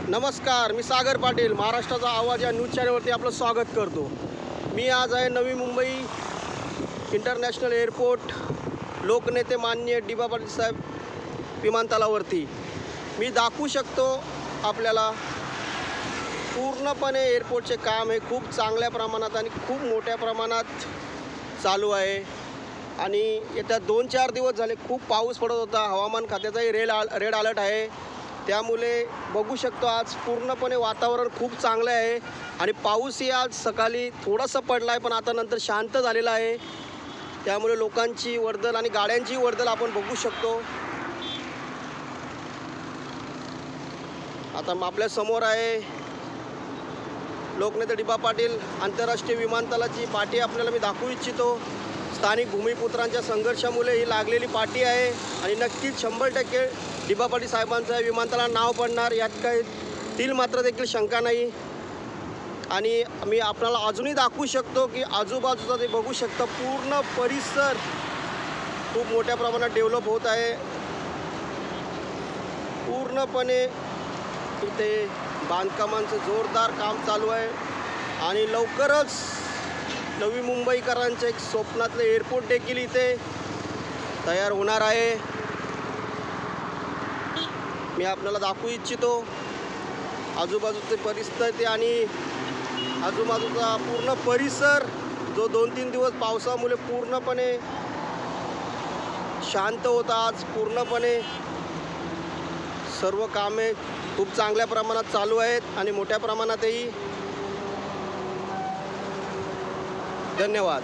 नमस्कार, मी सागर पाटील, महाराष्ट्राचा आवाज या न्यूज चॅनलवरती आपलं स्वागत करतो। मी आज आहे नवी मुंबई इंटरनॅशनल एअरपोर्ट लोकनेते माननीय डी.बा. पाटील साहेब विमानतळावरती। मी दाखवू शकतो आपल्याला पूर्णपणे एअरपोर्टचे काम हे खूप चांगल्या प्रमाणात आणि खूप मोठ्या प्रमाणात चालू आहे। आणि येत्या 2-4 दिवस झाले खूप पाऊस पडत होता। हवामान खात्याचाही रेड अलर्ट आहे, त्यामुळे बघू शकतो आज पूर्णपणे वातावरण खूप चांगलं आहे। आणि पाऊसही आज सकाळी थोडासा पडला आहे, पण आता नंतर शांत झालेला आहे, त्यामुळे लोकांची वर्दळ आणि गाड्यांची वर्दळ आपण बघू शकतो। आता आपल्या समोर आहे लोकनेते डी.बा. पाटील आंतरराष्ट्रीय विमानतळाची पाटी आपल्याला मी दाखवू इच्छितो। स्थानिक भूमिपुत्रांच्या संघर्षामुळे ही लागलेली पाटी आहे आणि नक्कीच 100% डी.बा. पाटील साहेबांचं विमानतळाला नाव पडणार, यात काही तिल मात्र देखील शंका नाही। आणि मी आपल्याला अजूनही दाखवू शकतो की आजूबाजूचा ते बघू शकता पूर्ण परिसर खूप मोठ्या प्रमाणात डेव्हलप होत आहे। पूर्णपणे इथे बांधकामांचं जोरदार काम चालू आहे आणि लवकरच नवी मुंबईकरांचे एक स्वप्नातले एअरपोर्ट देखील इथे तयार होणार आहे। मी आपल्याला दाखवू इच्छितो आजूबाजूचे परिस्थिती आणि आजूबाजूचा पूर्ण परिसर जो 2-3 दिवस पावसामुळे पूर्णपणे शांत होता, आज पूर्णपणे सर्व कामे खूप चांगल्या प्रमाणात चालू आहेत आणि मोठ्या प्रमाणातही। धन्यवाद।